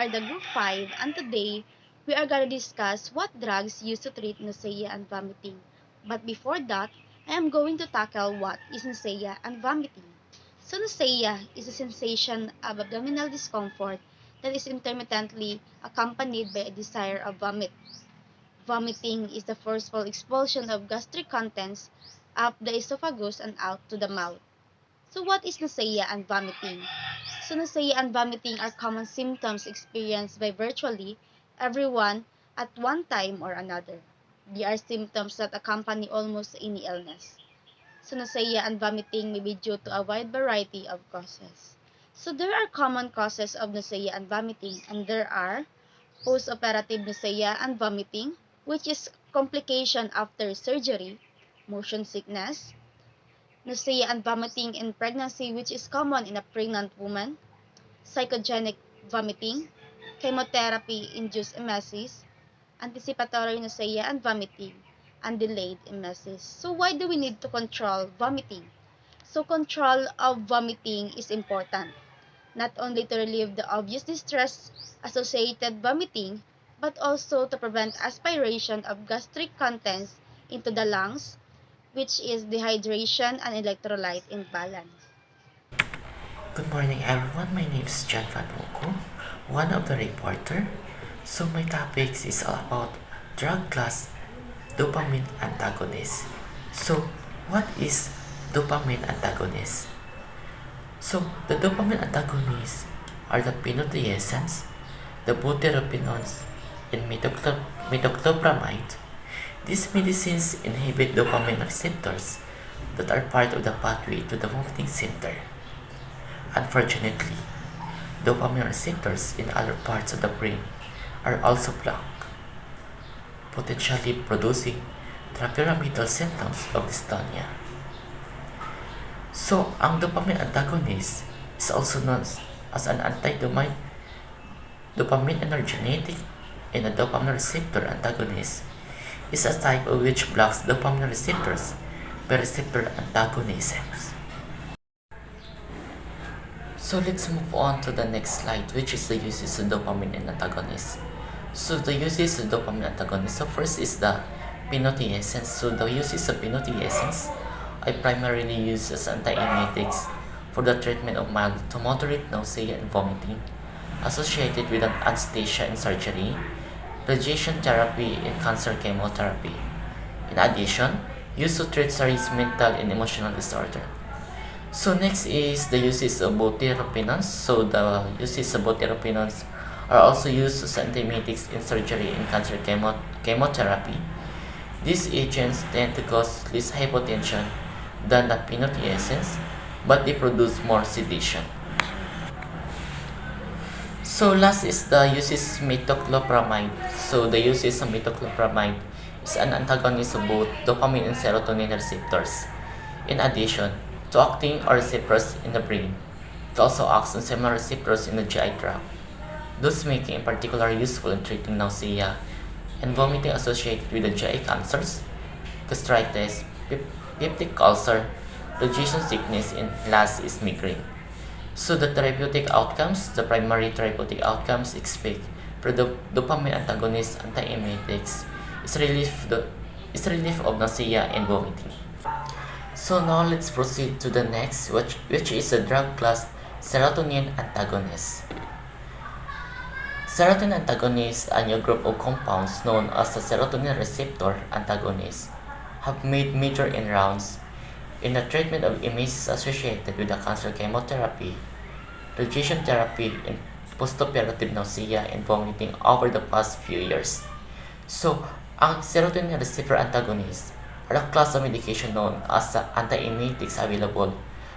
are the group 5 and today we are going to discuss what drugs used to treat nausea and vomiting. But before that, I am going to tackle what is nausea and vomiting. So nausea is a sensation of abdominal discomfort that is intermittently accompanied by a desire of vomit. Vomiting is the forceful expulsion of gastric contents up the esophagus and out to the mouth. So what is nausea and vomiting? So nausea and vomiting are common symptoms experienced by virtually everyone at one time or another. They are symptoms that accompany almost any illness. So nausea and vomiting may be due to a wide variety of causes. So there are common causes of nausea and vomiting, and there are postoperative nausea and vomiting, which is complication after surgery, motion sickness, nausea and vomiting in pregnancy, which is common in a pregnant woman, psychogenic vomiting, chemotherapy-induced emesis, anticipatory nausea and vomiting, and delayed emesis. So why do we need to control vomiting? So control of vomiting is important, not only to relieve the obvious distress-associated vomiting, but also to prevent aspiration of gastric contents into the lungs, which is dehydration and electrolyte imbalance. Good morning everyone, my name is John Van Woko, one of the reporter. So my topics is all about drug class dopamine antagonist. So what is dopamine antagonist? So the dopamine antagonists are the phenothiazines, the butyropenones, and metoclopramide. These medicines inhibit dopamine receptors that are part of the pathway to the vomiting center. Unfortunately, dopamine receptors in other parts of the brain are also blocked, potentially producing pyramidal symptoms of dystonia. So, ang dopamine antagonist is also known as an anti-dopamine energetic, and a dopamine receptor antagonist is a type of which blocks dopamine receptors by receptor antagonisms. So let's move on to the next slide, which is the uses of dopamine antagonists. So the uses of dopamine antagonists. So first is the phenothiazines. So the uses of phenothiazines are primarily used as antiemetics for the treatment of mild to moderate nausea and vomiting associated with an anesthesia and surgery, radiation therapy, and cancer chemotherapy. In addition, used to treat serious mental and emotional disorder. So next is the uses of butyropenones. So the uses of butyropenones are also used as antiemetics in surgery and cancer chemotherapy. These agents tend to cause less hypotension than the phenothiazines, but they produce more sedation. So last is the uses metoclopramide. So the uses of metoclopramide is an antagonist of both dopamine and serotonin receptors. In addition to acting on receptors in the brain, it also acts on similar receptors in the GI tract, thus making it particularly useful in treating nausea and vomiting associated with the GI cancers, gastritis, peptic ulcer, digestion sickness, and last is migraine. So the therapeutic outcomes, the primary therapeutic outcomes expect for the dopamine antagonist antiemetics is relief of nausea and vomiting. So now let's proceed to the next, which is the drug class serotonin antagonist. Serotonin antagonists, a new group of compounds known as the serotonin receptor antagonists, have made major inroads in the treatment of emesis associated with the cancer chemotherapy, radiation therapy, and postoperative nausea and vomiting over the past few years. So, ang serotonin receptor antagonists are a class of medication known as the antiemetics available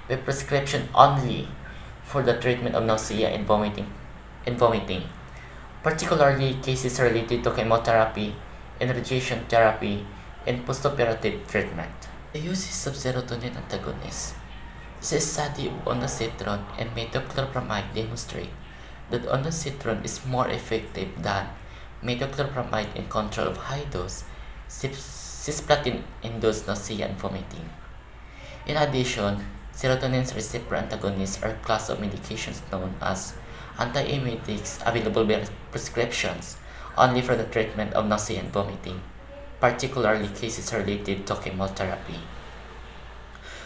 by prescription only for the treatment of nausea and vomiting, particularly cases related to chemotherapy and radiation therapy and postoperative treatment. The uses of serotonin antagonists. This study of ondansetron and metoclopramide demonstrate that ondansetron is more effective than metoclopramide in control of high-dose cisplatin-induced nausea and vomiting. In addition, serotonin receptor antagonists are a class of medications known as Antiemetics available by prescriptions only for the treatment of nausea and vomiting, particularly cases related to chemotherapy.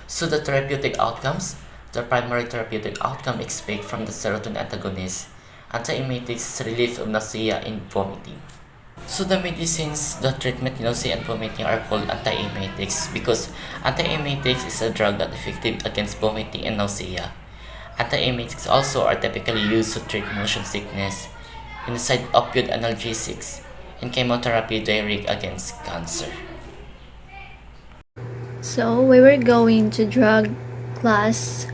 So the therapeutic outcomes, the primary therapeutic outcome expected from the serotonin antagonist, antiemetics, relief of nausea and vomiting. So the medicines that treatment nausea and vomiting are called antiemetics because antiemetics is a drug that is effective against vomiting and nausea. Antiemetics also are typically used to treat motion sickness, inside opioid analgesics, and chemotherapy direct against cancer. So we were going to class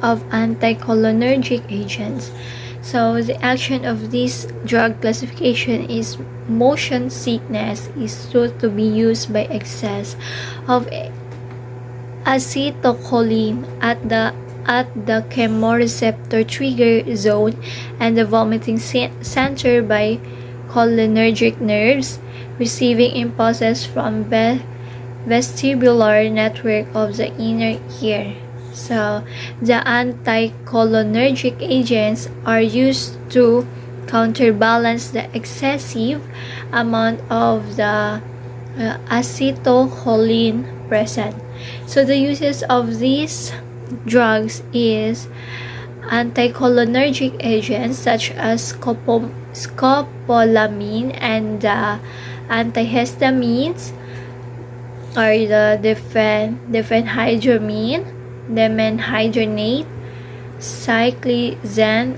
of anticholinergic agents. So the action of this drug classification is motion sickness is thought to be used by excess of acetylcholine at the chemoreceptor trigger zone and the vomiting center by cholinergic nerves receiving impulses from vestibular network of the inner ear. So the anticholinergic agents are used to counterbalance the excessive amount of the acetylcholine present. So the uses of these drugs is anticholinergic agents such as scopolamine and antihistamines are the diphenhydramine, dimenhydrinate, cyclizine,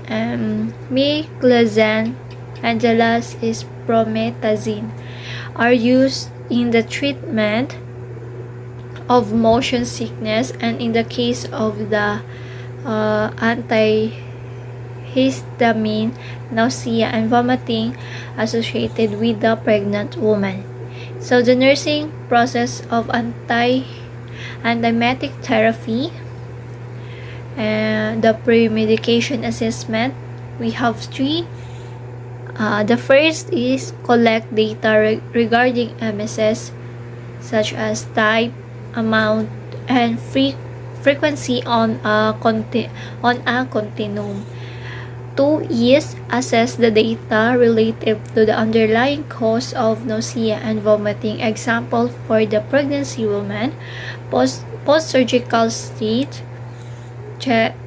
meclizine, and the last is promethazine, are used in the treatment of motion sickness and in the case of the antihistamine, nausea, and vomiting associated with the pregnant woman. So the nursing process of antiemetic therapy and the pre-medication assessment, we have three. The first is collect data regarding MSS such as type, amount, and frequency on a continuum. 2 is assess the data relative to the underlying cause of nausea and vomiting. Example for the pregnancy woman, post-surgical state,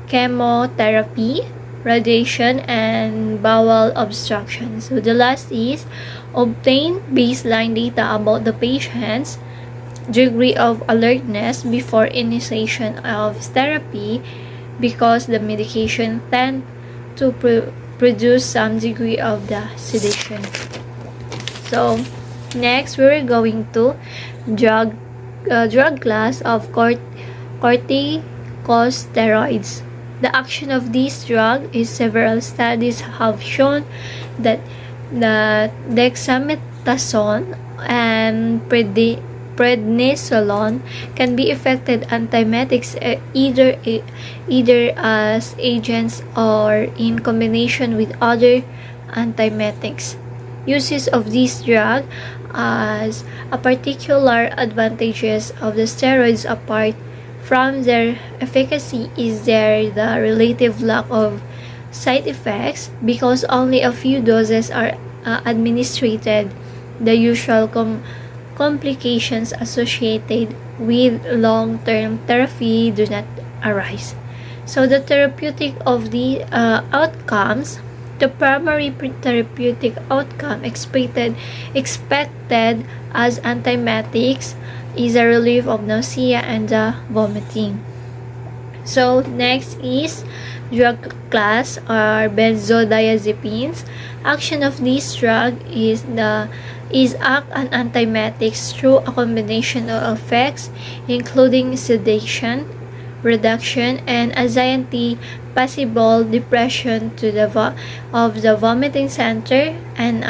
chemotherapy, radiation, and bowel obstruction. So the last is obtain baseline data about the patient's degree of alertness before initiation of therapy because the medication tend to produce some degree of the sedation. So next we're going to drug class of corticosteroids. The action of this drug is several studies have shown that the dexamethasone and prednisolone can be effective antiemetics either as agents or in combination with other antiemetics. Uses of this drug as a particular advantages of the steroids apart from their efficacy is the relative lack of side effects because only a few doses are administered. The usual complications associated with long-term therapy do not arise. So the therapeutic of the outcomes, the primary therapeutic outcome expected as antiemetics is a relief of nausea and vomiting. So next is drug class are benzodiazepines. Action of this drug is act on antiemetics through a combination of effects including sedation, reduction, and anxiety, possible depression to the of the vomiting center, and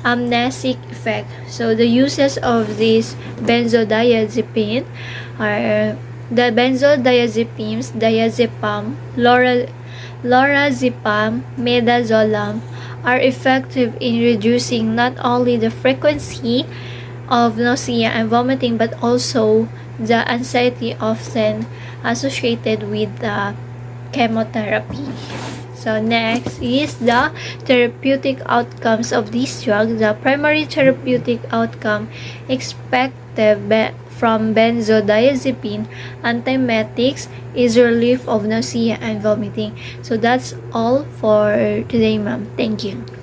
amnesic effect. So the uses of this benzodiazepine are the benzodiazepines, diazepam, lorazepam, midazolam are effective in reducing not only the frequency of nausea and vomiting but also the anxiety often associated with the chemotherapy. So next is the therapeutic outcomes of this drug. The primary therapeutic outcome expected from benzodiazepine antiemetics is relief of nausea and vomiting. So that's all for today, ma'am. Thank you.